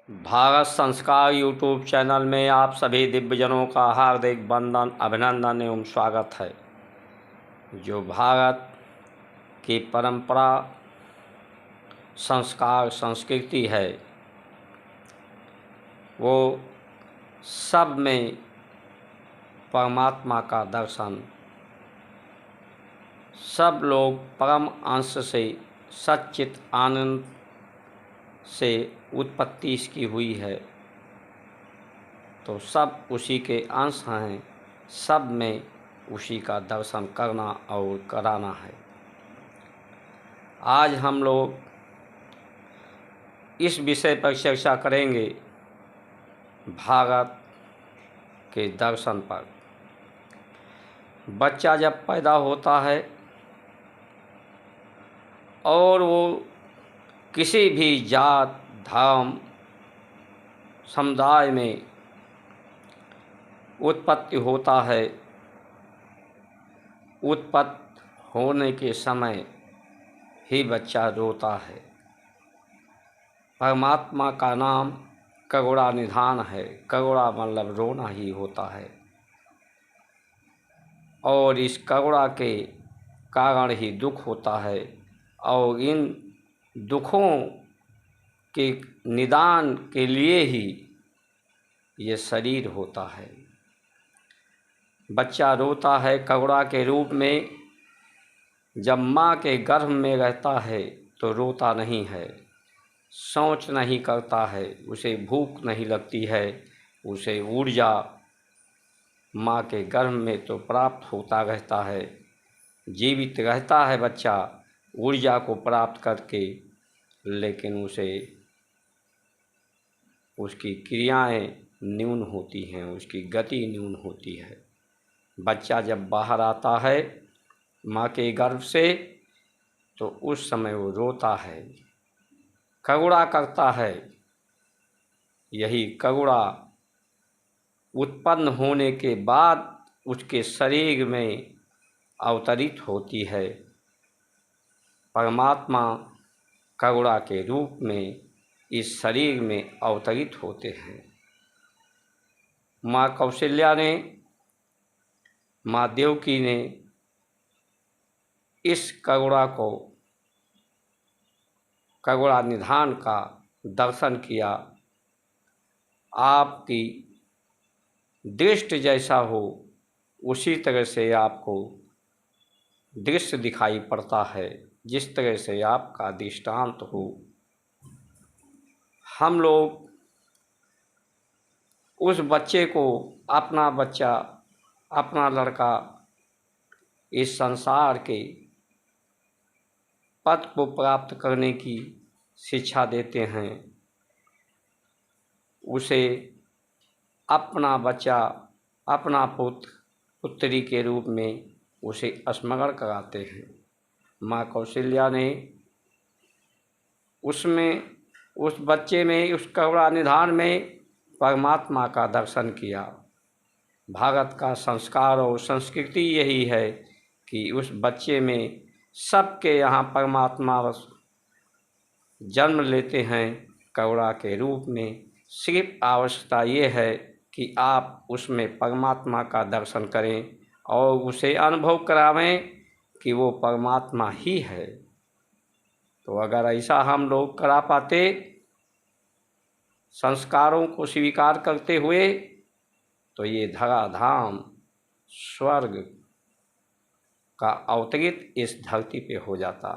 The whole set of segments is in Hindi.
भारत संस्कार यूट्यूब चैनल में आप सभी दिव्यजनों का हार्दिक वंदन, अभिनंदन एवं स्वागत है। जो भारत की परंपरा, संस्कार, संस्कृति है, वो सब में परमात्मा का दर्शन, सब लोग परम अंश से, सच्चित आनंद से उत्पत्ति इसकी हुई है, तो सब उसी के अंश हैं। सब में उसी का दर्शन करना और कराना है। आज हम लोग इस विषय पर चर्चा करेंगे, भारत के दर्शन पर। बच्चा जब पैदा होता है और वो किसी भी जात, धर्म, समुदाय में उत्पत्ति होता है, उत्पत्ति होने के समय ही बच्चा रोता है। परमात्मा का नाम करुणा निधान है। करुणा मतलब रोना ही होता है, और इस करुणा के कारण ही दुख होता है, और इन दुखों के निदान के लिए ही ये शरीर होता है। बच्चा रोता है करुणा के रूप में। जब माँ के गर्भ में रहता है तो रोता नहीं है, शौच नहीं करता है, उसे भूख नहीं लगती है, उसे ऊर्जा माँ के गर्भ में तो प्राप्त होता रहता है, जीवित रहता है बच्चा ऊर्जा को प्राप्त करके, लेकिन उसे उसकी क्रियाएं न्यून होती हैं, उसकी गति न्यून होती है। बच्चा जब बाहर आता है माँ के गर्भ से, तो उस समय वो रोता है, करुणा करता है। यही करुणा उत्पन्न होने के बाद उसके शरीर में अवतरित होती है। परमात्मा करुणा के रूप में इस शरीर में अवतरित होते हैं। माँ कौशल्या ने, माँ देवकी ने इस करुणा को, करुणा निधान का दर्शन किया। आपकी दृष्टि जैसा हो उसी तरह से आपको दृश्य दिखाई पड़ता है, जिस तरह से आपका दृष्टांत हो। हम लोग उस बच्चे को, अपना बच्चा, अपना लड़का इस संसार के पद को प्राप्त करने की शिक्षा देते हैं। उसे अपना बच्चा, अपना पुत्र, पुत्री के रूप में उसे स्मरण कराते हैं। माँ कौशल्या ने उसमें, उस बच्चे में, उस करुणा निधान में परमात्मा का दर्शन किया। भारत का संस्कार और संस्कृति यही है कि उस बच्चे में, सबके यहाँ परमात्मा जन्म लेते हैं करुणा के रूप में। सिर्फ आवश्यकता ये है कि आप उसमें परमात्मा का दर्शन करें और उसे अनुभव करावें कि वो परमात्मा ही है। तो अगर ऐसा हम लोग करा पाते, संस्कारों को स्वीकार करते हुए, तो ये धराधाम स्वर्ग का अवतरित इस धरती पे हो जाता।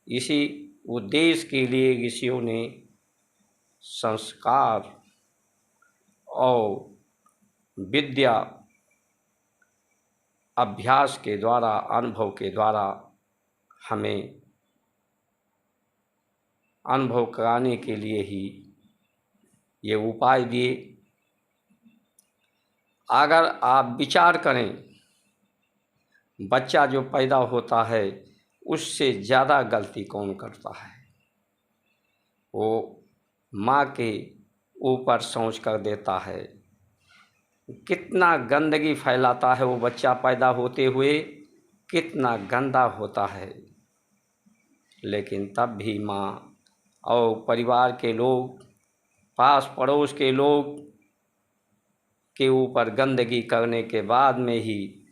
इसी उद्देश्य के लिए ऋषियों ने संस्कार और विद्या अभ्यास के द्वारा, अनुभव के द्वारा हमें अनुभव कराने के लिए ही ये उपाय दिए। अगर आप विचार करें, बच्चा जो पैदा होता है उससे ज़्यादा गलती कौन करता है? वो माँ के ऊपर शौच कर देता है। कितना गंदगी फैलाता है वो बच्चा पैदा होते हुए, कितना गंदा होता है। लेकिन तब भी माँ और परिवार के लोग पास पड़ोस के लोग के ऊपर गंदगी करने के बाद में ही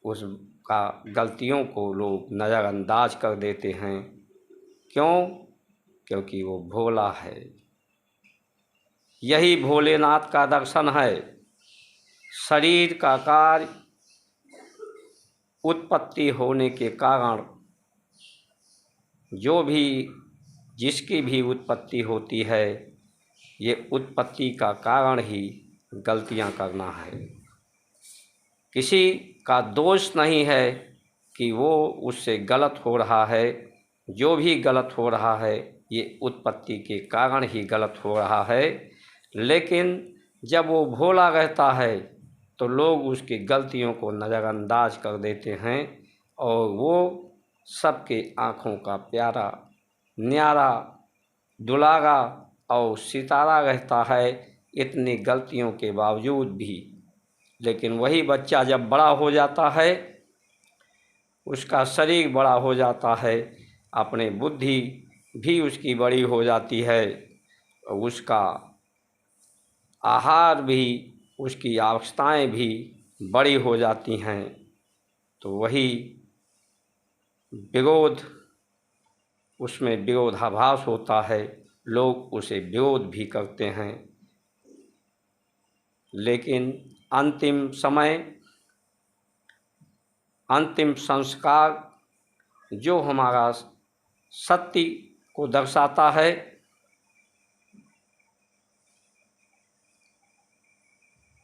उसका गलतियों को लोग नज़रअंदाज कर देते हैं। क्यों? क्योंकि वो भोला है। यही भोलेनाथ का दर्शन है। शरीर का कार्य उत्पत्ति होने के कारण जो भी जिसकी भी उत्पत्ति होती है, ये उत्पत्ति का कारण ही गलतियां करना है। किसी का दोष नहीं है कि वो उससे गलत हो रहा है। जो भी गलत हो रहा है ये उत्पत्ति के कारण ही गलत हो रहा है। लेकिन जब वो भोला रहता है तो लोग उसकी गलतियों को नज़रअंदाज कर देते हैं और वो सबके आँखों का प्यारा, न्यारा, दुलारा और सितारा रहता है इतनी गलतियों के बावजूद भी। लेकिन वही बच्चा जब बड़ा हो जाता है, उसका शरीर बड़ा हो जाता है, अपने बुद्धि भी उसकी बड़ी हो जाती है, उसका आहार भी, उसकी आवश्यकताएं भी बड़ी हो जाती हैं, तो वही विरोध, उसमें विरोधाभास होता है। लोग उसे विरोध भी करते हैं। लेकिन अंतिम समय, अंतिम संस्कार जो हमारा सत्य को दर्शाता है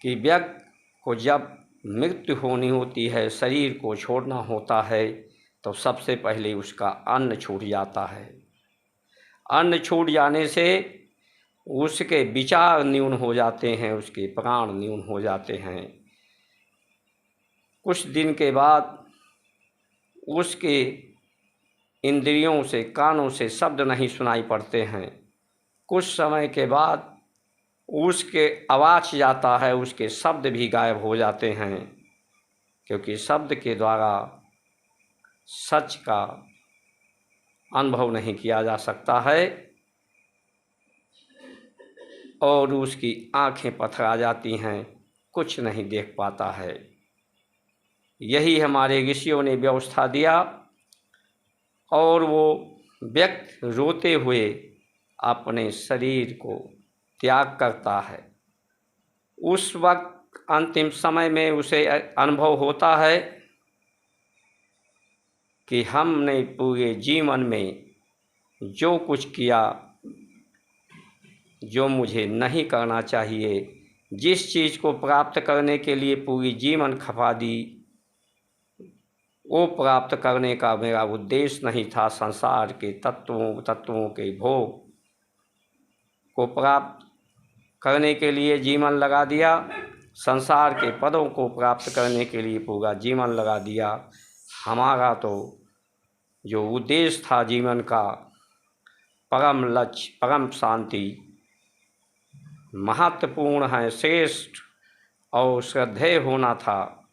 कि व्यक्ति को जब मृत्यु होनी होती है, शरीर को छोड़ना होता है, तो सबसे पहले उसका अन्न छूट जाता है। अन्न छूट जाने से उसके विचार न्यून हो जाते हैं, उसके प्राण न्यून हो जाते हैं। कुछ दिन के बाद उसके इंद्रियों से, कानों से शब्द नहीं सुनाई पड़ते हैं। कुछ समय के बाद उसके आवाज़ जाता है, उसके शब्द भी गायब हो जाते हैं, क्योंकि शब्द के द्वारा सच का अनुभव नहीं किया जा सकता है और उसकी आँखें पथरा जाती हैं, कुछ नहीं देख पाता है। यही हमारे ऋषियों ने व्यवस्था दिया और वो व्यक्ति रोते हुए अपने शरीर को त्याग करता है। उस वक्त अंतिम समय में उसे अनुभव होता है कि हमने पूरे जीवन में जो कुछ किया, जो मुझे नहीं करना चाहिए, जिस चीज़ को प्राप्त करने के लिए पूरी जीवन खपा दी, वो प्राप्त करने का मेरा उद्देश्य नहीं था। संसार के तत्वों के भोग को प्राप्त करने के लिए जीवन लगा दिया, संसार के पदों को प्राप्त करने के लिए पूरा जीवन लगा दिया। हमारा तो जो उद्देश्य था जीवन का, परम लक्ष्य, परम शांति, महत्वपूर्ण है, श्रेष्ठ और श्रद्धेय होना था,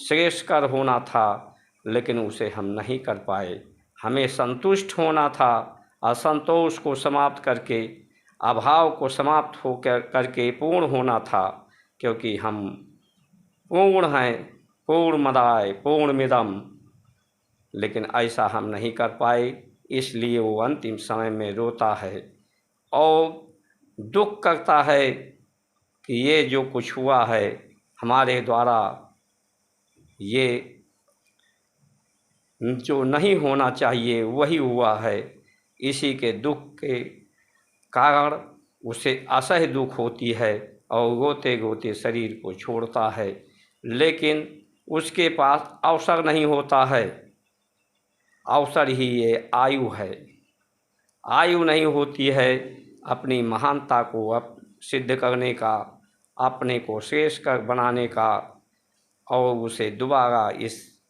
श्रेष्ठकर होना था, लेकिन उसे हम नहीं कर पाए। हमें संतुष्ट होना था, असंतोष को समाप्त करके, अभाव को समाप्त करके पूर्ण होना था, क्योंकि हम पूर्ण हैं, पूर्णमदाय पूर्णमिदम्, लेकिन ऐसा हम नहीं कर पाए। इसलिए वो अंतिम समय में रोता है और दुख करता है कि ये जो कुछ हुआ है हमारे द्वारा, ये जो नहीं होना चाहिए वही हुआ है। इसी के दुख के कारण उसे असह्य दुख होती है और रोते रोते शरीर को छोड़ता है। लेकिन उसके पास अवसर नहीं होता है। अवसर ही ये आयु है। आयु नहीं होती है अपनी महानता को सिद्ध करने का, अपने को श्रेष्ठ कर बनाने का, और उसे दोबारा इस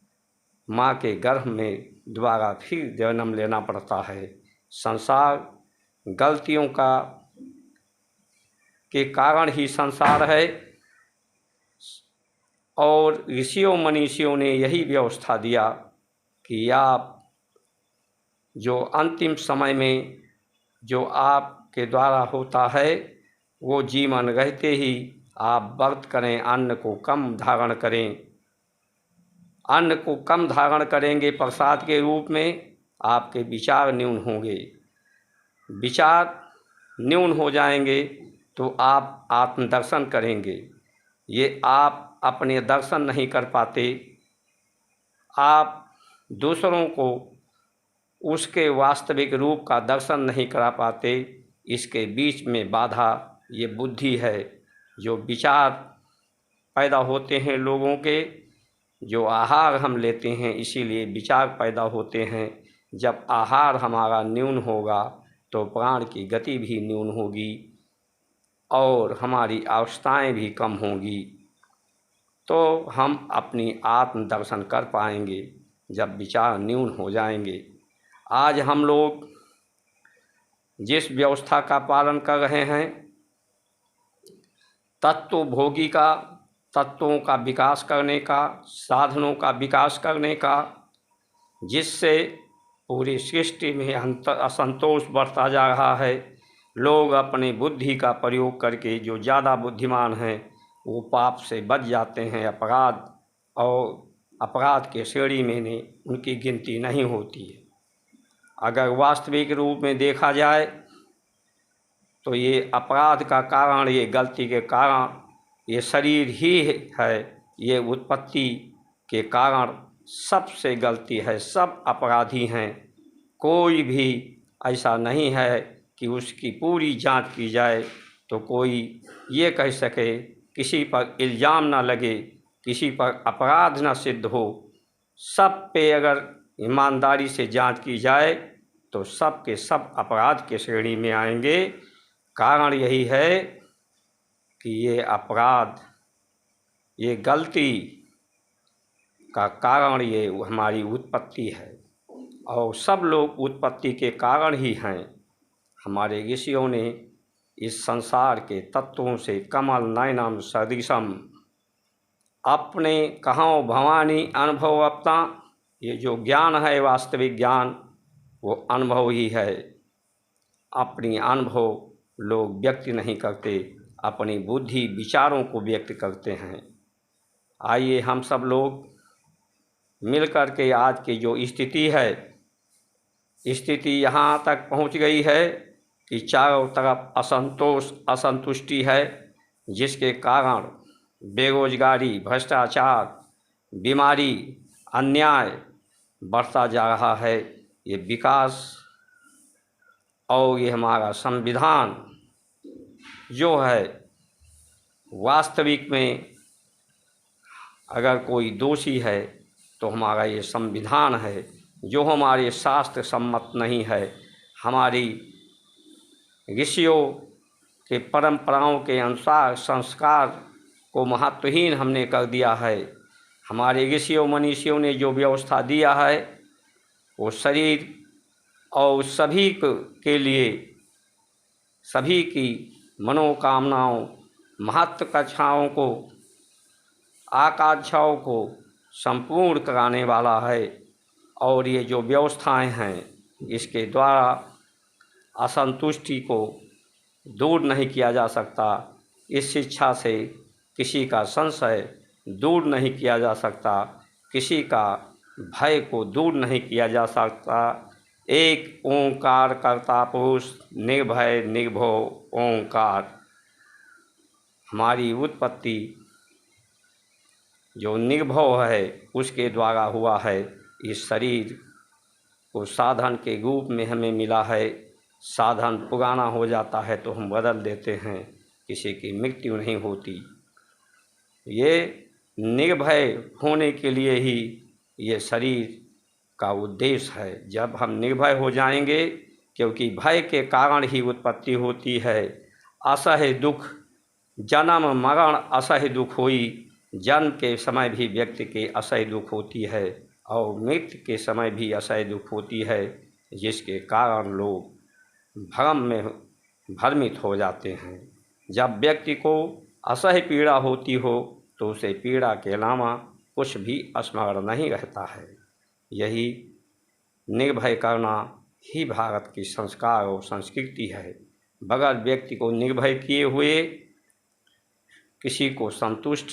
माँ के गर्भ में दोबारा फिर जन्म लेना पड़ता है। संसार गलतियों का के कारण ही संसार है और ऋषियों मनीषियों ने यही व्यवस्था दिया कि आप जो अंतिम समय में जो आप के द्वारा होता है, वो जीवन रहते ही आप व्रत करें, अन्न को कम धारण करें। अन्न को कम धारण करेंगे प्रसाद के रूप में, आपके विचार न्यून होंगे। विचार न्यून हो जाएंगे तो आप आत्मदर्शन करेंगे। ये आप अपने दर्शन नहीं कर पाते, आप दूसरों को उसके वास्तविक रूप का दर्शन नहीं करा पाते। इसके बीच में बाधा ये बुद्धि है। जो विचार पैदा होते हैं लोगों के, जो आहार हम लेते हैं, इसीलिए विचार पैदा होते हैं। जब आहार हमारा न्यून होगा तो प्राण की गति भी न्यून होगी और हमारी अवस्थाएं भी कम होंगी, तो हम अपनी आत्म दर्शन कर पाएंगे जब विचार न्यून हो जाएंगे। आज हम लोग जिस व्यवस्था का पालन कर रहे हैं, तत्वभोगी का, तत्वों का विकास करने का, साधनों का विकास करने का, जिससे पूरी सृष्टि में असंतोष बढ़ता जा रहा है। लोग अपने बुद्धि का प्रयोग करके, जो ज़्यादा बुद्धिमान हैं वो पाप से बच जाते हैं, अपराध के श्रेणी में उनकी गिनती नहीं होती है। अगर वास्तविक रूप में देखा जाए तो ये अपराध का कारण, ये गलती के कारण ये शरीर ही है। ये उत्पत्ति के कारण सबसे गलती है, सब अपराधी हैं। कोई भी ऐसा नहीं है कि उसकी पूरी जांच की जाए तो कोई ये कह सके, किसी पर इल्ज़ाम ना लगे, किसी पर अपराध ना सिद्ध हो। सब पे अगर ईमानदारी से जांच की जाए तो सब के सब अपराध के श्रेणी में आएंगे। कारण यही है कि ये अपराध, ये गलती का कारण ये हमारी उत्पत्ति है, और सब लोग उत्पत्ति के कारण ही हैं। हमारे ऋषियों ने इस संसार के तत्वों से कमल नयनम सदृशम अपने कहो भवानी अनुभव अपना, ये जो ज्ञान है वास्तविक ज्ञान वो अनुभव ही है। अपनी अनुभव लोग व्यक्त नहीं करते, अपनी बुद्धि विचारों को व्यक्त करते हैं। आइए हम सब लोग मिलकर के आज की जो स्थिति है, स्थिति यहाँ तक पहुँच गई है कि चारों तरफ असंतुष्टि है, जिसके कारण बेरोजगारी, भ्रष्टाचार, बीमारी, अन्याय बढ़ता जा रहा है। ये विकास और ये हमारा संविधान जो है, वास्तविक में अगर कोई दोषी है तो हमारा ये संविधान है, जो हमारे शास्त्र सम्मत नहीं है। हमारी ऋषियों के परंपराओं के अनुसार संस्कार को महत्वहीन हमने कर दिया है। हमारे ऋषियों मनीषियों ने जो व्यवस्था दिया है वो शरीर और सभी के लिए, सभी की मनोकामनाओं, महत्वाकांक्षाओं को, आकांक्षाओं को संपूर्ण कराने वाला है। और ये जो व्यवस्थाएं हैं, इसके द्वारा असंतुष्टि को दूर नहीं किया जा सकता। इस शिक्षा से किसी का संशय दूर नहीं किया जा सकता, किसी का भय को दूर नहीं किया जा सकता। एक ओंकार कर्ता पुरुष, निर्भय निर्भव ओंकार। हमारी उत्पत्ति जो निर्भव है उसके द्वारा हुआ है। इस शरीर को साधन के रूप में हमें मिला है। साधन पुराना हो जाता है तो हम बदल देते हैं, किसी की मृत्यु नहीं होती। ये निर्भय होने के लिए ही ये शरीर का उद्देश्य है। जब हम निर्भय हो जाएंगे, क्योंकि भय के कारण ही उत्पत्ति होती है। असह्य दुख, जन्म मरण असह्य दुख हुई। जन्म के समय भी व्यक्ति के असह्य दुख होती है और मृत्यु के समय भी असह्य दुख होती है, जिसके कारण लोग भ्रम में भ्रमित हो जाते हैं। जब व्यक्ति को असह्य पीड़ा होती हो तो उसे पीड़ा के अलावा कुछ भी स्मरण नहीं रहता है। यही निर्भय करना ही भारत की संस्कार और संस्कृति है। बगैर व्यक्ति को निर्भय किए हुए किसी को संतुष्ट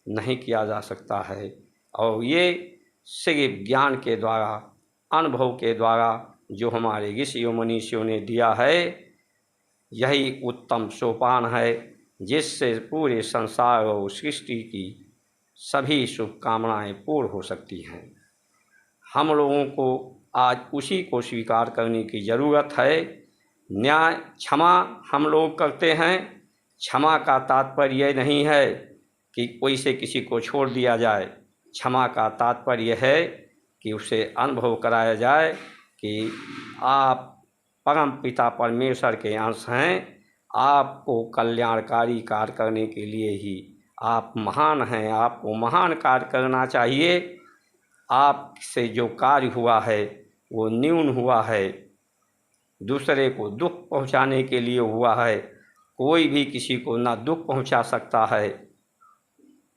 नहीं किया जा सकता है। और ये सिर्फ ज्ञान के द्वारा, अनुभव के द्वारा जो हमारे ऋषियों मनीषियों ने दिया है, यही उत्तम सोपान है जिससे पूरे संसार और सृष्टि की सभी शुभकामनाएं पूर्ण हो सकती हैं। हम लोगों को आज उसी को स्वीकार करने की ज़रूरत है। न्याय क्षमा हम लोग करते हैं। क्षमा का तात्पर्य यह नहीं है कि कोई से किसी को छोड़ दिया जाए। क्षमा का तात्पर्य है कि उसे अनुभव कराया जाए कि आप परम पिता परमेश्वर के अंश हैं। आपको कल्याणकारी कार्य करने के लिए ही आप महान हैं। आपको महान कार्य करना चाहिए। आपसे जो कार्य हुआ है वो न्यून हुआ है, दूसरे को दुख पहुंचाने के लिए हुआ है। कोई भी किसी को ना दुख पहुंचा सकता है।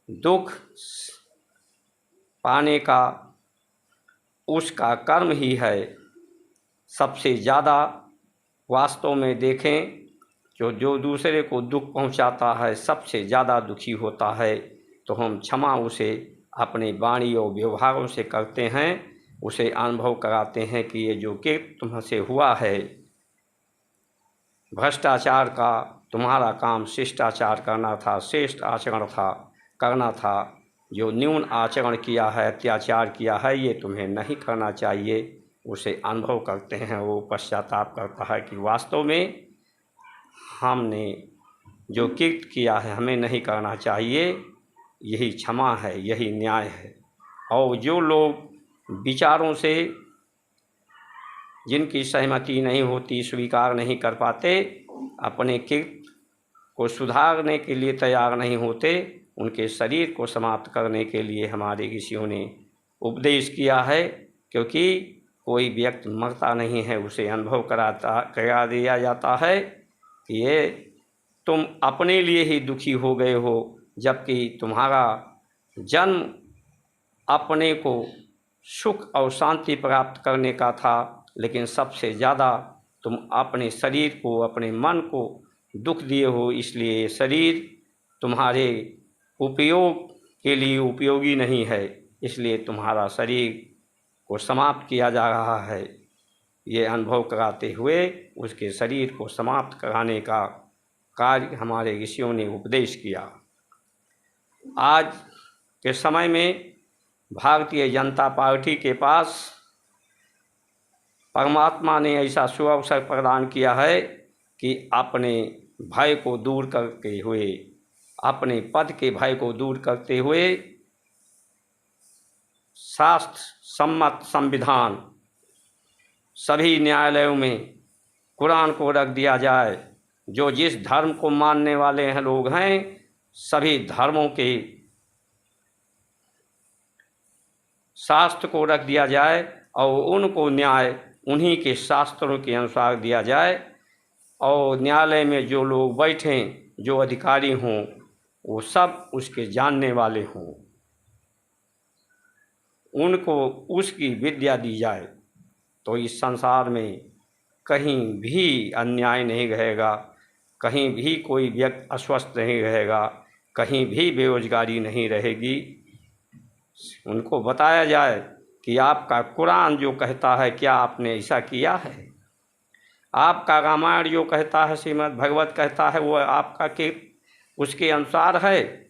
दुख पाने का उसका कर्म ही है। सबसे ज़्यादा वास्तव में देखें जो दूसरे को दुख पहुंचाता है सबसे ज़्यादा दुखी होता है। तो हम क्षमा उसे अपने वाणी और व्यवहारों से करते हैं, उसे अनुभव कराते हैं कि ये जो कि तुमसे हुआ है, भ्रष्टाचार का तुम्हारा काम शिष्टाचार करना था, श्रेष्ठ आचरण था करना था। जो न्यून आचरण किया है, अत्याचार किया है, ये तुम्हें नहीं करना चाहिए। उसे अनुभव करते हैं, वो पश्चाताप करता है कि वास्तव में हमने जो कृत्य किया है हमें नहीं करना चाहिए। यही क्षमा है, यही न्याय है। और जो लोग विचारों से जिनकी सहमति नहीं होती, स्वीकार नहीं कर पाते, अपने कृत्य को सुधारने के लिए तैयार नहीं होते, उनके शरीर को समाप्त करने के लिए हमारे ऋषियों ने उपदेश किया है। क्योंकि कोई व्यक्ति मरता नहीं है, उसे अनुभव करा दिया जाता है कि ये तुम अपने लिए ही दुखी हो गए हो, जबकि तुम्हारा जन्म अपने को सुख और शांति प्राप्त करने का था। लेकिन सबसे ज़्यादा तुम अपने शरीर को, अपने मन को दुख दिए हो। इसलिए ये शरीर तुम्हारे उपयोग के लिए उपयोगी नहीं है। इसलिए तुम्हारा शरीर को समाप्त किया जा रहा है। ये अनुभव कराते हुए उसके शरीर को समाप्त कराने का कार्य हमारे ऋषियों ने उपदेश किया। आज के समय में भारतीय जनता पार्टी के पास परमात्मा ने ऐसा शुभ अवसर प्रदान किया है कि अपने भय को दूर करते हुए, अपने पद के भय को दूर करते हुए शास्त्र सम्मत संविधान सभी न्यायालयों में कुरान को रख दिया जाए। जो जिस धर्म को मानने वाले हैं लोग हैं, सभी धर्मों के शास्त्र को रख दिया जाए और उनको न्याय उन्हीं के शास्त्रों के अनुसार दिया जाए। और न्यायालय में जो लोग बैठें, जो अधिकारी हों, वो सब उसके जानने वाले हों, उनको उसकी विद्या दी जाए। तो इस संसार में कहीं भी अन्याय नहीं रहेगा, कहीं भी कोई व्यक्ति अस्वस्थ नहीं रहेगा, कहीं भी बेरोजगारी नहीं रहेगी। उनको बताया जाए कि आपका कुरान जो कहता है, क्या आपने ऐसा किया है? आपका रामायण जो कहता है, श्रीमद् भगवत कहता है, वो आपका कि उसके अनुसार है।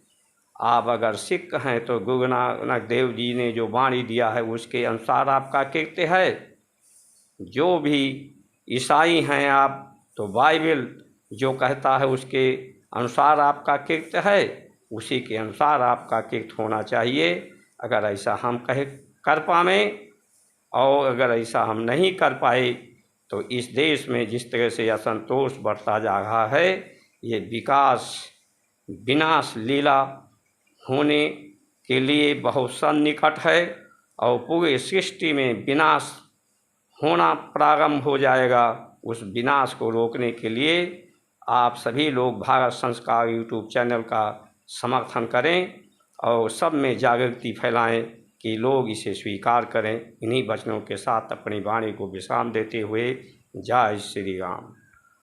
आप अगर सिख हैं तो गुरु नानक देव जी ने जो वाणी दिया है उसके अनुसार आपका कृत्य है। जो भी ईसाई हैं आप, तो बाइबल जो कहता है उसके अनुसार आपका कृत्य है, उसी के अनुसार आपका कृत्य होना चाहिए। अगर ऐसा हम कर पाएं और अगर ऐसा हम नहीं कर पाए तो इस देश में जिस तरह से असंतोष बढ़ता जा रहा है, ये विकास विनाश लीला होने के लिए बहुत सन्निकट है और पूरे सृष्टि में विनाश होना प्रारंभ हो जाएगा। उस विनाश को रोकने के लिए आप सभी लोग भारत संस्कार यूट्यूब चैनल का समर्थन करें और सब में जागृति फैलाएं कि लोग इसे स्वीकार करें। इन्हीं वचनों के साथ अपनी वाणी को विश्राम देते हुए जय श्री राम।